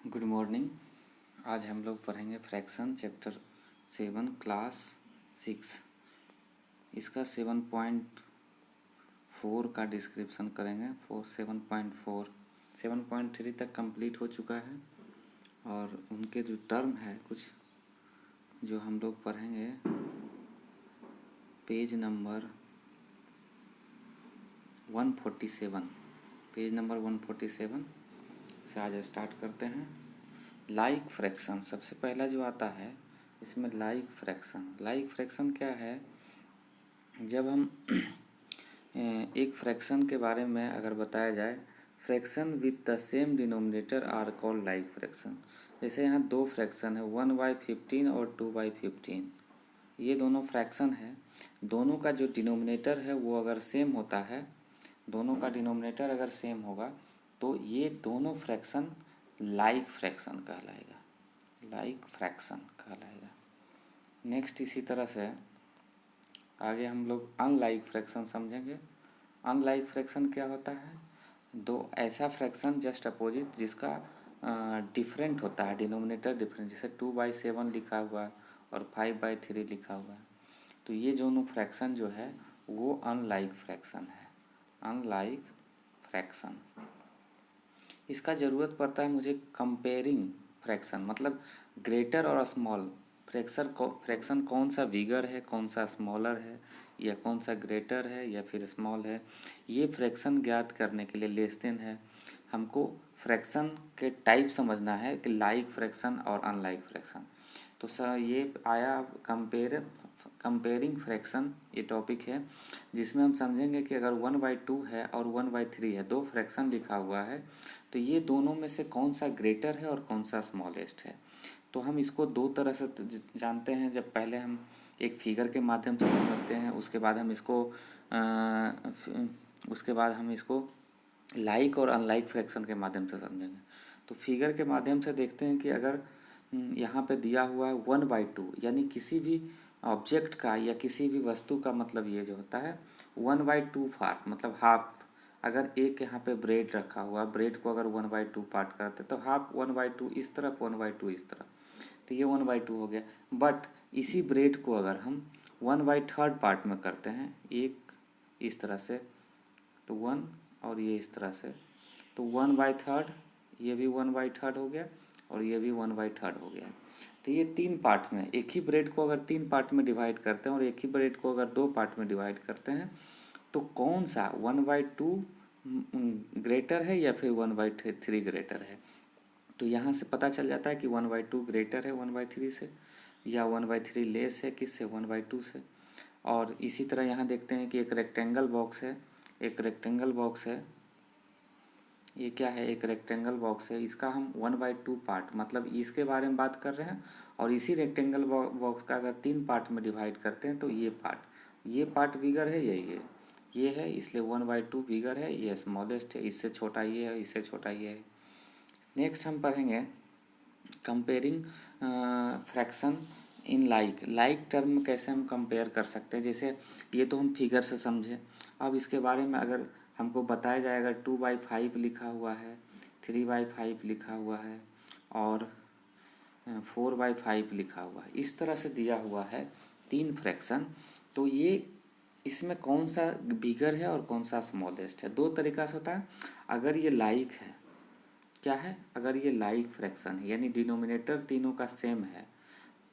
Good morning. आज हम लोग पढ़ेंगे फ्रैक्शन चैप्टर 7 क्लास 6। इसका 7.4 का डिस्क्रिप्शन करेंगे। 7.4 7.3 तक कंप्लीट हो चुका है और उनके जो टर्म है कुछ जो हम लोग पढ़ेंगे पेज नंबर 147। पेज नंबर 147 से आज स्टार्ट करते हैं। लाइक फ्रैक्शन सबसे पहला जो आता है इसमें लाइक फ्रैक्शन क्या है? जब हम एक फ्रैक्शन के बारे में अगर बताया जाए, fraction with the same denominator are called like fraction. जैसे यहाँ दो फ्रैक्शन है 1/15 और 2/15। ये दोनों फ्रैक्शन है, दोनों का जो डिनोमिनेटर है वो अगर सेम होता है, दोनों का डिनोमिनेटर अगर सेम होगा तो ये दोनों फ्रैक्शन लाइक फ्रैक्शन कहलाएगा। नेक्स्ट इसी तरह से आगे हम लोग अनलाइक फ्रैक्शन समझेंगे। अनलाइक फ्रैक्शन क्या होता है? दो ऐसा फ्रैक्शन जस्ट अपोजिट जिसका डिफरेंट होता है, डिनोमिनेटर डिफरेंट, जैसे 2/7 लिखा हुआ है और 5/3 लिखा हुआ है, तो ये दोनों फ्रैक्शन जो है वो अनलाइक फ्रैक्शन है। अनलाइक फ्रैक्शन इसका ज़रूरत पड़ता है मुझे कंपेयरिंग फ्रैक्शन, मतलब ग्रेटर और स्मॉल फ्रैक्शन कौन सा बिगर है, कौन सा स्मॉलर है, या कौन सा ग्रेटर है या फिर स्मॉल है। ये फ्रैक्शन ज्ञात करने के लिए लेस देन है। हमको फ्रैक्शन के टाइप समझना है कि लाइक फ्रैक्शन और अनलाइक फ्रैक्शन। तो सर ये आया कंपेयरिंग फ्रैक्शन, ये टॉपिक है जिसमें हम समझेंगे कि अगर 1/2 है और 1/3 है, दो फ्रैक्शन लिखा हुआ है, तो ये दोनों में से कौन सा ग्रेटर है और कौन सा स्मॉलेस्ट है। तो हम इसको दो तरह से जानते हैं। जब पहले हम एक फिगर के माध्यम से समझते हैं, उसके बाद हम इसको लाइक और अनलाइक फ्रैक्शन के माध्यम से समझेंगे। तो फिगर के माध्यम से देखते हैं कि अगर यहाँ पे दिया हुआ है 1/2, यानी किसी भी ऑब्जेक्ट का या किसी भी वस्तु का मतलब ये जो होता है 1/2 पार्ट, मतलब हाफ। अगर एक यहाँ पे ब्रेड रखा हुआ, ब्रेड को अगर 1/2 पार्ट करते तो हाफ 1/2 इस तरफ, 1/2 इस तरफ, तो ये 1/2 हो गया। बट इसी ब्रेड को अगर हम 1/3 पार्ट में करते हैं, एक इस तरह से तो 1 और ये इस तरह से, तो 1/3, ये भी 1/3 हो गया और ये भी 1/3 हो गया। तो ये 3 पार्ट में, एक ही ब्रेड को अगर 3 पार्ट में डिवाइड करते हैं और एक ही ब्रेड को अगर 2 पार्ट में डिवाइड करते हैं, तो कौन सा 1/2 ग्रेटर है या फिर 1/3 ग्रेटर है। तो यहाँ से पता चल जाता है कि 1/2 ग्रेटर है 1/3 से, या 1/3 लेस है किससे, 1/2 से। और इसी तरह यहाँ देखते हैं कि एक रेक्टेंगल बॉक्स है, ये क्या है, एक रेक्टेंगल बॉक्स है। इसका हम 1/2 पार्ट, मतलब इसके बारे में बात कर रहे हैं, और इसी रेक्टेंगल बॉक्स का अगर 3 पार्ट में डिवाइड करते हैं तो ये पार्ट बिगर है, ये है, इसलिए 1/2 बिगर है, ये स्मॉलेस्ट है, इससे छोटा ये है, इससे छोटा ये है। नेक्स्ट हम पढ़ेंगे comparing fraction in like term कैसे हम कंपेयर कर सकते हैं। जैसे ये तो हम फिगर से समझे, अब इसके बारे में अगर हमको बताया जाएगा 2/5 लिखा हुआ है, 3/5 लिखा हुआ है और 4/5 लिखा हुआ है, इस तरह से दिया हुआ है 3 फ्रैक्शन, तो ये इसमें कौन सा बिगर है और कौन सा स्मॉलेस्ट है। दो तरीका से होता है। अगर ये लाइक है, क्या है, अगर ये लाइक फ्रैक्शन है यानी डिनोमिनेटर तीनों का सेम है,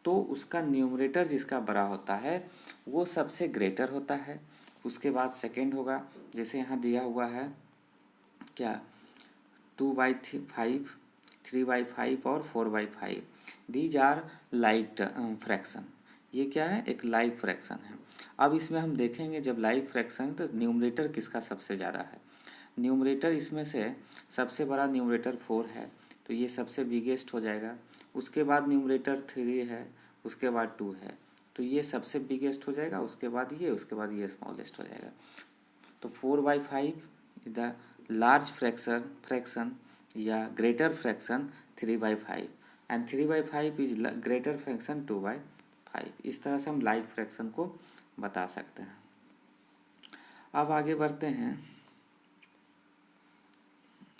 तो उसका न्यूमरेटर जिसका बड़ा होता है वो सबसे ग्रेटर होता है, उसके बाद सेकेंड होगा। जैसे यहाँ दिया हुआ है क्या, 2/5, 3/5 और 4/5, दीज आर लाइक फ्रैक्शन। ये क्या है, एक लाइक फ्रैक्शन है। अब इसमें हम देखेंगे जब लाइक फ्रैक्शन तो न्यूमरेटर किसका सबसे ज़्यादा है। न्यूमरेटर इसमें से सबसे बड़ा न्यूमरेटर 4 है, तो ये सबसे बिगेस्ट हो जाएगा। उसके बाद न्यूमरेटर 3 है, उसके बाद 2 है, तो ये सबसे बिगेस्ट हो जाएगा। उसके बाद ये स्मॉलेस्ट हो जाएगा। तो 4/5 इज द लार्ज फ्रैक्शन या greater fraction 3/5, and 3/5 is greater fraction 2/5। इस तरह से हम लाइक फ्रैक्शन को बता सकते हैं। अब आगे बढ़ते हैं।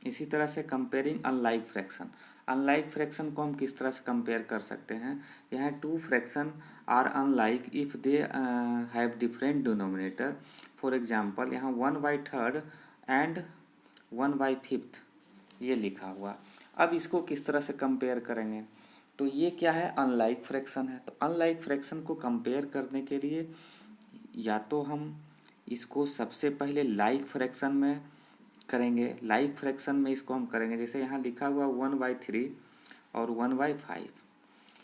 इसी तरह से comparing unlike fraction. Unlike fraction को हम किस तरह से कंपेयर कर सकते हैं? यहाँ two fraction are unlike if they have different denominator. For example यहाँ 1/3 एंड 1/5 ये लिखा हुआ। अब इसको किस तरह से कंपेयर करेंगे? तो ये क्या है? अनलाइक फ्रैक्शन है। तो अनलाइक फ्रैक्शन को कंपेयर करने के लिए या तो हम इसको सबसे पहले लाइक फ्रैक्शन में करेंगे। लाइक फ्रैक्शन में इसको हम करेंगे, जैसे यहाँ लिखा हुआ 1/3 और 1/5,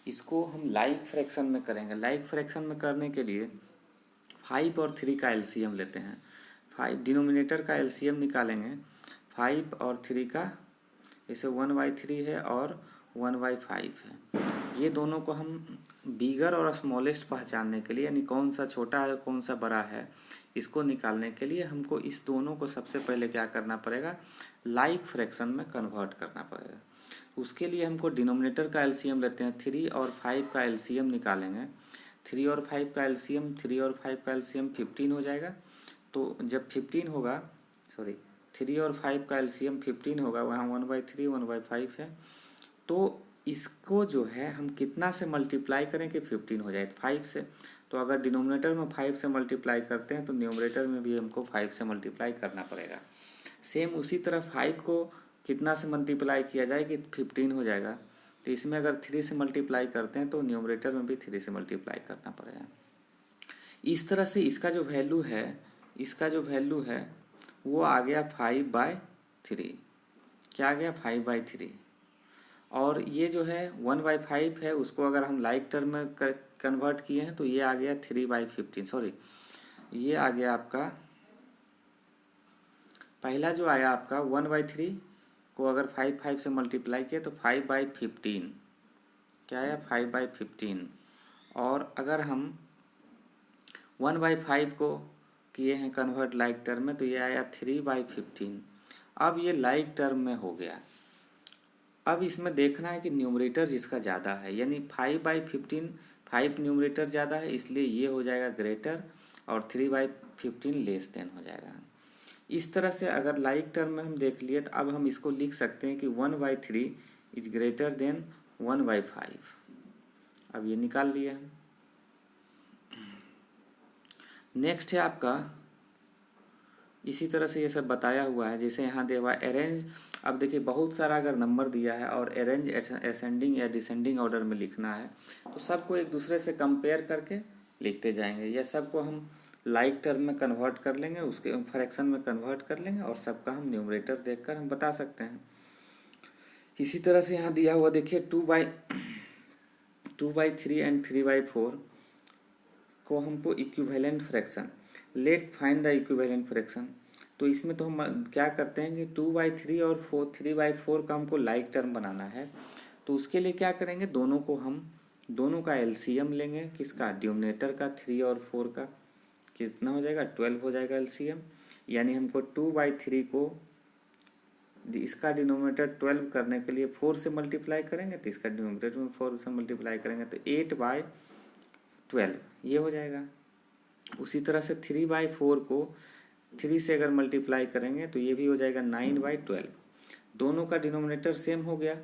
इसको हम लाइक फ्रैक्शन में करेंगे। लाइक फ्रैक्शन में करने के लिए 5 और 3 का एलसीएम लेते हैं। 5 डिनोमिनेटर का एलसीएम निकालेंगे 5 और 3 का, जैसे 1/3 है और 1/5 है। ये दोनों को हम बिगर और स्मॉलेस्ट पहचानने के लिए, यानी कौन सा छोटा है कौन सा बड़ा है, इसको निकालने के लिए हमको इस दोनों को सबसे पहले क्या करना पड़ेगा? लाइक फ्रैक्शन में कन्वर्ट करना पड़ेगा। उसके लिए हमको डिनोमिनेटर का एलसीएम लेते हैं, 3 और 5 का एलसीएम निकालेंगे। 3 और 5 का एलसीएम 15 हो जाएगा। तो जब 15 होगा, सॉरी 3 और 5 का एलसीएम 15 होगा, वहाँ 1/3 1/5 है। तो इसको जो है हम कितना से मल्टीप्लाई करें कि 15 हो जाए? 5 से। तो अगर डिनोमिनेटर में 5 से मल्टीप्लाई करते हैं तो न्यूमरेटर में भी हमको 5 से मल्टीप्लाई करना पड़ेगा। सेम उसी तरह 5 को कितना से मल्टीप्लाई किया जाए कि 15 हो जाएगा? तो इसमें अगर 3 से मल्टीप्लाई करते हैं तो न्यूमरेटर में भी 3 से मल्टीप्लाई करना पड़ेगा। इस तरह से इसका जो वैल्यू है वो आ गया 5/3। क्या आ गया? 5/3। और ये जो है 1/5 है, उसको अगर हम लाइक टर्म में कन्वर्ट किए हैं तो ये आ गया 3/15। सॉरी, ये आ गया आपका पहला जो आया आपका 1/3 को अगर 5 से मल्टीप्लाई किया तो 5/15। क्या आया? 5/15। और अगर हम 1/5 को किए हैं कन्वर्ट लाइक टर्म में तो ये आया 3/15। अब ये लाइक टर्म में हो गया। अब इसमें देखना है कि न्यूमरेटर जिसका ज़्यादा है, यानी 5/15, 5 न्यूमरेटर ज़्यादा है इसलिए ये हो जाएगा ग्रेटर और 3/15 लेस देन हो जाएगा। इस तरह से अगर लाइक टर्म में हम देख लिए तो अब हम इसको लिख सकते हैं कि 1/3 इज ग्रेटर देन 1/5। अब ये निकाल लिया हम। नेक्स्ट है आपका, इसी तरह से ये सब बताया हुआ है, जैसे यहाँ दिया हुआ अरेंज। अब देखिए बहुत सारा अगर नंबर दिया है और अरेंज असेंडिंग या डिसेंडिंग ऑर्डर में लिखना है तो सबको एक दूसरे से कंपेयर करके लिखते जाएंगे, या सबको हम लाइक टर्म में कन्वर्ट कर लेंगे, उसके फ्रैक्शन में कन्वर्ट कर लेंगे और सबका हम न्यूमरेटर देखकर हम बता सकते हैं। इसी तरह से यहाँ दिया हुआ देखिए 2/3 एंड 3/4 को हमको equivalent fraction, let find the equivalent fraction. तो इसमें तो हम क्या करते हैं कि 2/3 और 3/4 का हमको लाइक टर्म बनाना है। तो उसके लिए क्या करेंगे, दोनों का एलसीएम लेंगे। किसका? डिनोमिनेटर का 3 और 4 का। कितना हो जाएगा? 12 हो जाएगा एलसीएम। यानी हमको 2/3 को इसका डिनोमिनेटर 12 करने के लिए 4 से मल्टीप्लाई करेंगे तो इसका डिनोमिनेटर में 4 से मल्टीप्लाई करेंगे तो 8/12 ये हो जाएगा। उसी तरह से 3/4 को 3 से अगर मल्टीप्लाई करेंगे तो ये भी हो जाएगा 9/12। दोनों का डिनोमिनेटर सेम हो गया,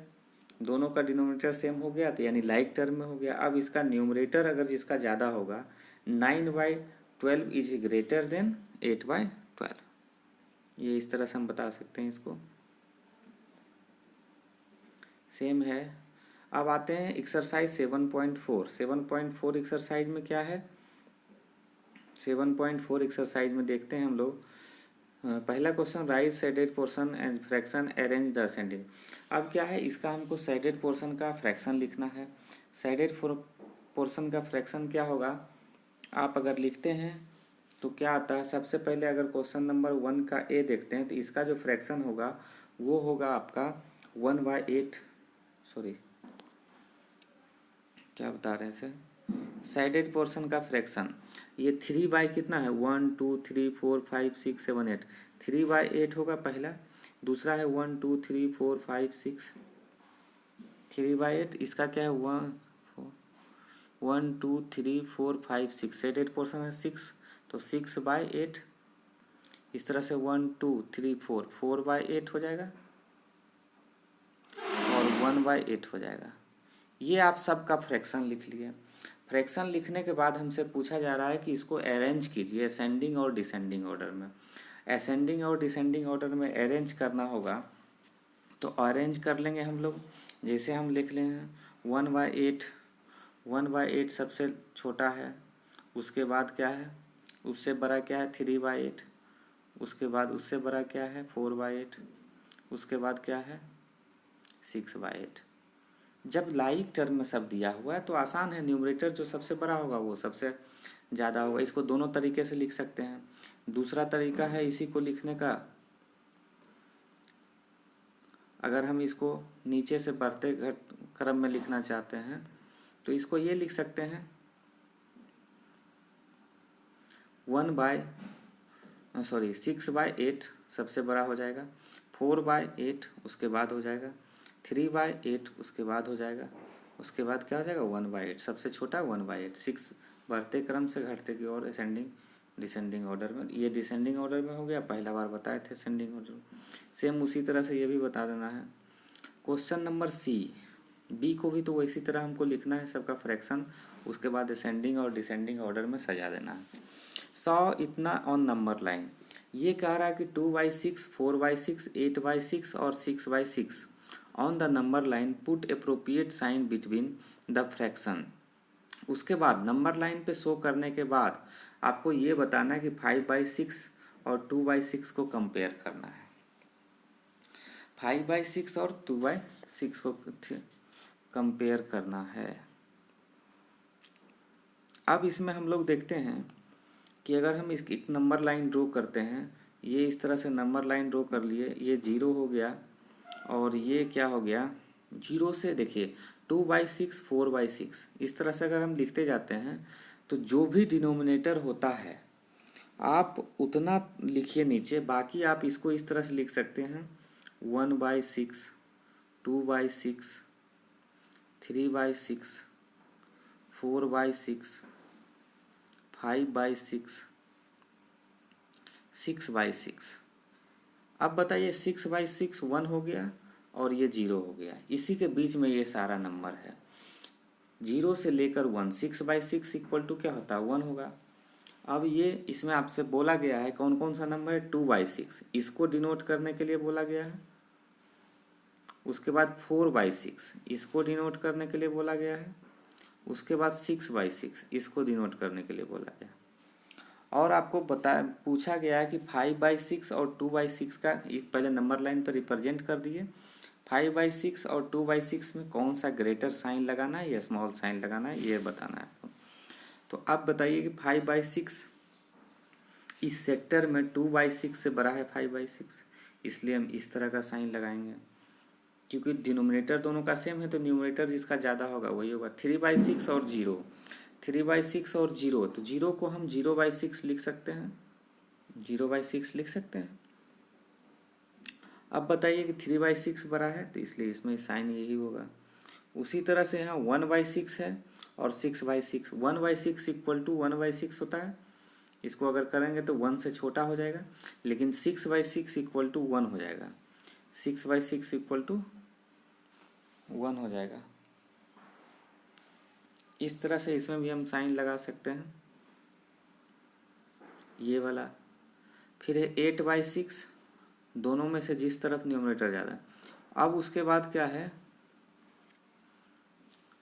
तो यानी लाइक टर्म में हो गया। अब इसका न्यूमरेटर अगर जिसका ज़्यादा होगा 9/12 इज ग्रेटर देन 8/12। ये इस तरह से हम बता सकते हैं इसको। सेम है। अब आते हैं एक्सरसाइज 7.4। 7.4 एक्सरसाइज में क्या है? 7.4 एक्सरसाइज में देखते हैं हम लोग। पहला question, right sided portion and fraction arrange the ascending. अब क्या है, इसका हमको साइडेड पोर्शन का फ्रैक्शन लिखना है। साइडेड पोर्शन का फ्रैक्शन क्या होगा? आप अगर लिखते हैं तो क्या आता है, सबसे पहले अगर क्वेश्चन नंबर 1 का ए देखते हैं तो इसका जो फ्रैक्शन होगा वो होगा आपका 1/8। सॉरी, क्या बता रहे थे, साइडेड पोर्शन का फ्रैक्शन ये 3 कितना है, 1 2 3 4 5 6 7 8, 3/8 होगा पहला। दूसरा है 1 2 3 4 5 6, 3/8। इसका क्या है 1 2 3 4 5 6, साइडेड पोर्शन है 6 तो 6/8। इस तरह से 1 2 3 4 4/8 हो जाएगा। 1/8 हो जाएगा। ये आप सबका फ्रैक्शन लिख लिए। फ्रैक्शन लिखने के बाद हमसे पूछा जा रहा है कि इसको अरेंज कीजिए असेंडिंग और डिसेंडिंग ऑर्डर में। असेंडिंग और डिसेंडिंग ऑर्डर में अरेंज करना होगा तो अरेंज कर लेंगे हम लोग। जैसे हम लिख लेंगे 1/8, 1/8 सबसे छोटा है, उसके बाद क्या है, उससे बड़ा क्या है 3/8, उसके बाद उससे बड़ा क्या है 4/8, उसके बाद क्या है 6/8। जब लाइक टर्म में सब दिया हुआ है तो आसान है, न्यूमरेटर जो सबसे बड़ा होगा वो सबसे ज़्यादा होगा। इसको दोनों तरीके से लिख सकते हैं। दूसरा तरीका है इसी को लिखने का, अगर हम इसको नीचे से बढ़ते क्रम में लिखना चाहते हैं तो इसको ये लिख सकते हैं 6/8 सबसे बड़ा हो जाएगा, 4/8 उसके बाद हो जाएगा, 3/8 उसके बाद हो जाएगा, उसके बाद क्या हो जाएगा 1/8 सबसे छोटा 1/8। 6 बढ़ते क्रम से घटते की ओर असेंडिंग डिसेंडिंग ऑर्डर में। ये डिसेंडिंग ऑर्डर में हो गया, पहला बार बताए थे असेंडिंग ऑर्डर। सेम उसी तरह से ये भी बता देना है। क्वेश्चन नंबर सी, बी को भी तो इसी तरह हमको लिखना है सबका फ्रैक्शन, उसके बाद असेंडिंग और डिसेंडिंग ऑर्डर में सजा देना है। 100 इतना ऑन नंबर लाइन। ये कह रहा है कि 2/6, 4/6, 8/6 और 6/6 on the number line put appropriate sign between the fraction. उसके बाद नंबर लाइन पे शो करने के बाद आपको ये बताना है कि 5/6 और 2/6 को कंपेयर करना है। 5/6 और 2/6 को कंपेयर करना है। अब इसमें हम लोग देखते हैं कि अगर हम इसकी एक नंबर लाइन ड्रॉ करते हैं, ये इस तरह से नंबर लाइन ड्रॉ कर लिए, ये 0 हो गया और ये क्या हो गया 0 से देखिए 2/6, 4/6 इस तरह से अगर हम लिखते जाते हैं तो जो भी डिनोमिनेटर होता है आप उतना लिखिए नीचे, बाकी आप इसको इस तरह से लिख सकते हैं 1/6, 2/6, 3/6, 4/6, 5/6, 6/6। अब बताइए 6/6 1 हो गया और ये 0 हो गया, इसी के बीच में ये सारा नंबर है 0 से लेकर 1। 6/6 इक्वल टू क्या होता है 1 होगा। अब ये इसमें आपसे बोला गया है कौन कौन सा नंबर है 2/6, इसको डिनोट करने के लिए बोला गया है। उसके बाद 4/6 इसको डिनोट करने के लिए बोला गया है। उसके बाद 6/6 इसको डिनोट करने के लिए बोला गया। और आपको पूछा गया है कि 5/6 और 2/6 का एक पहले नंबर लाइन पर रिप्रेजेंट कर दिए। 5/6 और 2/6 में कौन सा ग्रेटर साइन लगाना है या स्मॉल साइन लगाना है ये बताना है आपको। तो अब बताइए कि 5/6 इस सेक्टर में 2/6 से बड़ा है 5/6, इसलिए हम इस तरह का साइन लगाएंगे। क्योंकि डिनोमिनेटर दोनों का सेम है तो न्यूमरेटर जिसका ज़्यादा होगा वही होगा। 3/6 और 0, 3/6 और 0, तो 0 को हम 0/6 लिख सकते हैं, 0/6 लिख सकते हैं। अब बताइए कि 3/6 बड़ा है तो इसलिए इसमें साइन यही होगा। उसी तरह से यहाँ 1/6 है और 6/6, 1/6 इक्वल टू 1/6 होता है, इसको अगर करेंगे तो 1 से छोटा हो जाएगा, लेकिन 6/6 इक्वल टू 1 हो जाएगा, 6/6 इक्वल टू 1 हो जाएगा। इस तरह से इसमें भी हम साइन लगा सकते हैं ये वाला। फिर है 8/6, दोनों में से जिस तरफ न्यूमरेटर ज़्यादा है। अब उसके बाद क्या है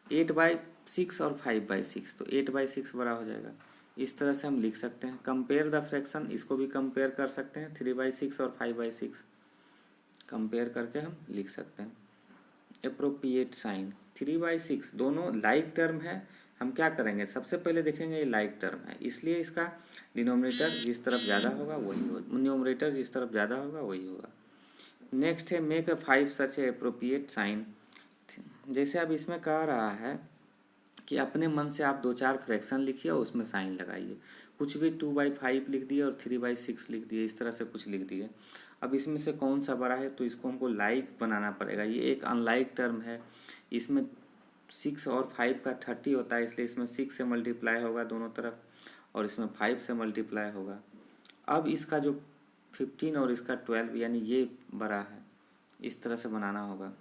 8/6 और 5/6, तो 8/6 बड़ा हो जाएगा। इस तरह से हम लिख सकते हैं। कंपेयर द फ्रैक्शन, इसको भी कंपेयर कर सकते हैं 3/6 और 5/6 कंपेयर करके हम लिख सकते हैं। एप्रोप्रिएट साइन 3/6 दोनों लाइक टर्म है, हम क्या करेंगे सबसे पहले देखेंगे ये लाइक टर्म है, इसलिए इसका डिनोमिनेटर जिस तरफ ज़्यादा होगा वही होगा, न्यूमरेटर जिस तरफ ज़्यादा होगा वही होगा। नेक्स्ट है make a 5 such appropriate sign. जैसे अब इसमें कह रहा है कि अपने मन से आप 2-4 फ्रैक्शन लिखिए और उसमें साइन लगाइए। कुछ भी 2/5 लिख दिए और 3/6 लिख दिए, इस तरह से कुछ लिख दिए। अब इसमें से कौन सा बड़ा है तो इसको हमको लाइक बनाना पड़ेगा। ये एक अनलाइक टर्म है, इसमें 6 और 5 का 30 होता है, इसलिए इसमें 6 से मल्टीप्लाई होगा दोनों तरफ और इसमें 5 से मल्टीप्लाई होगा। अब इसका जो 15 और इसका 12 यानी ये बड़ा है, इस तरह से बनाना होगा।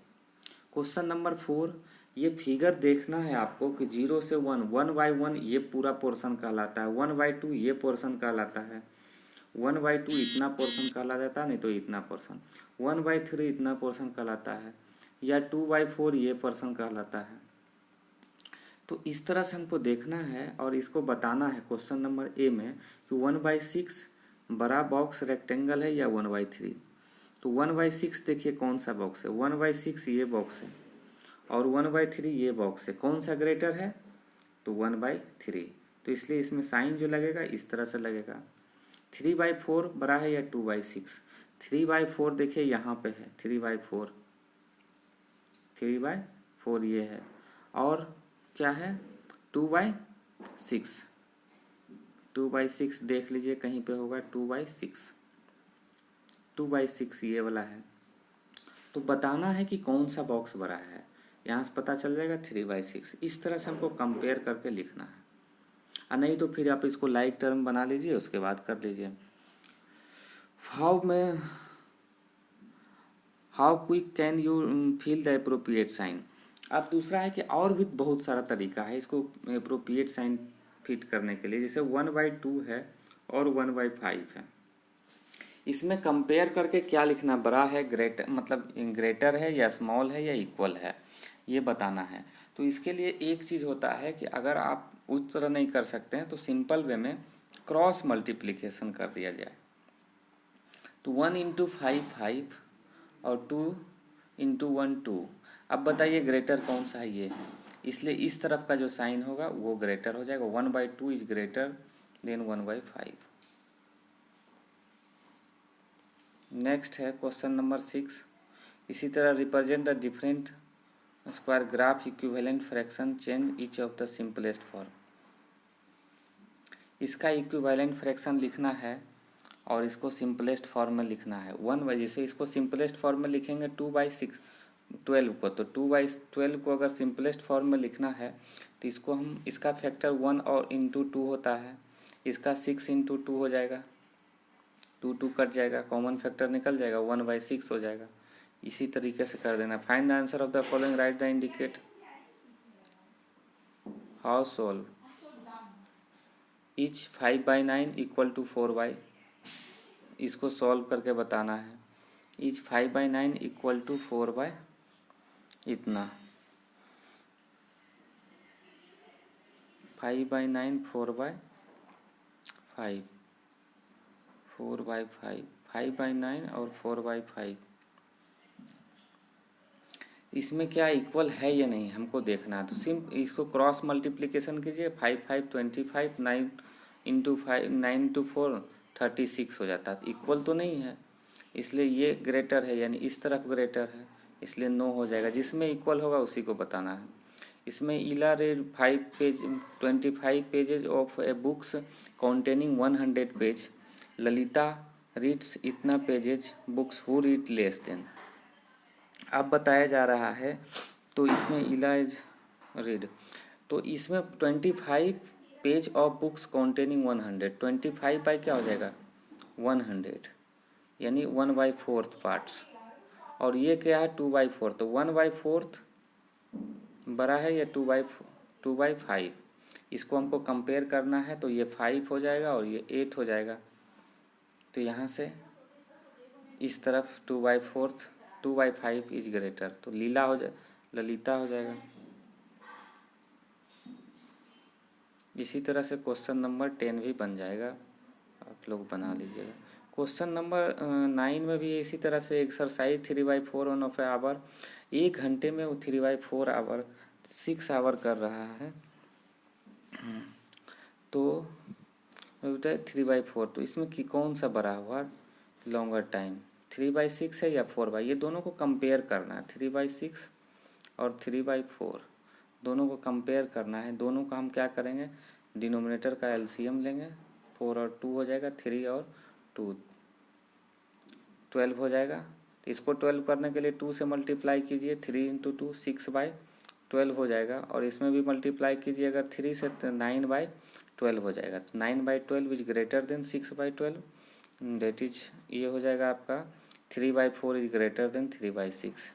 क्वेश्चन नंबर 4, ये फिगर देखना है आपको कि 0 से 1, 1/1 ये पूरा पोर्शन कहलाता है, 1/2 ये पोर्शन कहलाता है, 1/2 इतना पोर्शन कहला जाता है, नहीं तो इतना पोर्शन, 1/3 इतना पोर्शन कहलाता है, या 2/4 ये पोर्शन कहलाता है। तो इस तरह से हमको देखना है और इसको बताना है क्वेश्चन नंबर ए में कि 1/6 बड़ा बॉक्स रेक्टेंगल है या 1/3। तो 1/6 देखिए कौन सा बॉक्स है, 1/6 ये बॉक्स है और 1/3 ये बॉक्स है, कौन सा ग्रेटर है, तो 1/3। तो इसलिए इसमें साइन जो लगेगा इस तरह से लगेगा। 3/4 बड़ा है या 2/6, 3/4 देखिए यहाँ पे है, 3/4 ये है, और क्या है 2/6, 2/6 देख लीजिए कहीं पे होगा 2/6 ये वाला है। तो बताना है कि कौन सा बॉक्स बड़ा है, यहाँ से पता चल जाएगा 3/6। इस तरह से हमको कंपेयर करके लिखना है, और नहीं तो फिर आप इसको लाइक टर्म बना लीजिए, उसके बाद कर लीजिए। How quick can you feel the appropriate sign. अब दूसरा है कि और भी बहुत सारा तरीका है इसको एप्रोप्रिएट साइन फिट करने के लिए, जैसे 1/2 है और 1/5 है। इसमें कंपेयर करके क्या लिखना, बड़ा है, ग्रेटर मतलब ग्रेटर है या स्मॉल है या इक्वल है, ये बताना है। तो इसके लिए एक चीज़ होता है कि अगर आप उस तरह नहीं कर सकते हैं तो सिंपल वे में क्रॉस मल्टीप्लिकेशन कर दिया जाए। तो 1 × 5 5 और 2 × 1 2। अब बताइए ग्रेटर कौन सा है, ये है, इसलिए इस तरफ का जो साइन होगा वो ग्रेटर हो जाएगा, 1/2 इज ग्रेटर देन 1/5। नेक्स्ट है क्वेश्चन नंबर 6, इसी तरह represent the different square graph equivalent fraction change each of the simplest form. इसका इक्विवेलेंट फ्रैक्शन लिखना है और इसको सिंपलेस्ट फॉर्म में लिखना है। 1 जैसे इसको सिंपलेस्ट फॉर्म में लिखेंगे 2/6 12 को, तो 2/12 को अगर सिंपलेस्ट फॉर्म में लिखना है तो इसको हम, इसका फैक्टर 1 और इंटू 2 होता है, इसका 6 × 2 हो जाएगा, 2 कट जाएगा, कॉमन फैक्टर निकल जाएगा, 1/6 हो जाएगा। इसी तरीके से कर देना। Find the answer of the following, right the indicate. How solve each 5/9 = 4/, इसको सॉल्व करके बताना है। ईच 5/9 = 4/, इतना 5/9 4/5, 4/5, 5/9 और 4/5, इसमें क्या इक्वल है या नहीं हमको देखना है। तो इसको क्रॉस मल्टीप्लिकेशन कीजिए, 5 5 25, 9 × 5 9 × 4 36 हो जाता है, इक्वल तो नहीं है, इसलिए ये ग्रेटर है, यानी इस तरफ ग्रेटर है, इसलिए नो हो जाएगा। जिसमें इक्वल होगा उसी को बताना है। इसमें Ila read 25 pages of a books containing 100 page, Lalita reads इतना pages books, who read less than. अब बताया जा रहा है, तो इसमें इला इज रीड, तो इसमें 25 page of books containing 100, 25 by क्या हो जाएगा 100, यानी 1/4 पार्ट्स, और ये क्या है 2/4, तो 1/4 बड़ा है या 2/5, इसको हमको कंपेयर करना है, तो ये 5 हो जाएगा और ये 8 हो जाएगा। तो यहाँ से इस तरफ 2/4 2/5 इज ग्रेटर, तो ललिता हो जाएगा। इसी तरह से क्वेश्चन नंबर 10 भी बन जाएगा, आप लोग बना लीजिएगा। क्वेश्चन नंबर 9 में भी इसी तरह से एक्सरसाइज 3/4 ऑफ आवर, 1 घंटे में वो 3/4 आवर 6 आवर कर रहा है। तो 3/4, तो इसमें कि कौन सा बड़ा हुआ लॉन्गर टाइम, 3/6 है या 4/, ये दोनों को कंपेयर करना है। 3/6 और 3/4 दोनों को कंपेयर करना है। दोनों का हम क्या करेंगे, डिनोमिनेटर का एलसीएम लेंगे, 4 और 2 हो जाएगा, 3 और 2 12 हो जाएगा। तो इसको 12 करने के लिए 2 से मल्टीप्लाई कीजिए, 3 × 2 6/12 हो जाएगा, और इसमें भी मल्टीप्लाई कीजिए अगर 3 से, तो 9/12 हो जाएगा। 9/12 is greater than 6/12, that is ये हो जाएगा आपका 3/4 इज ग्रेटर देन 3/6।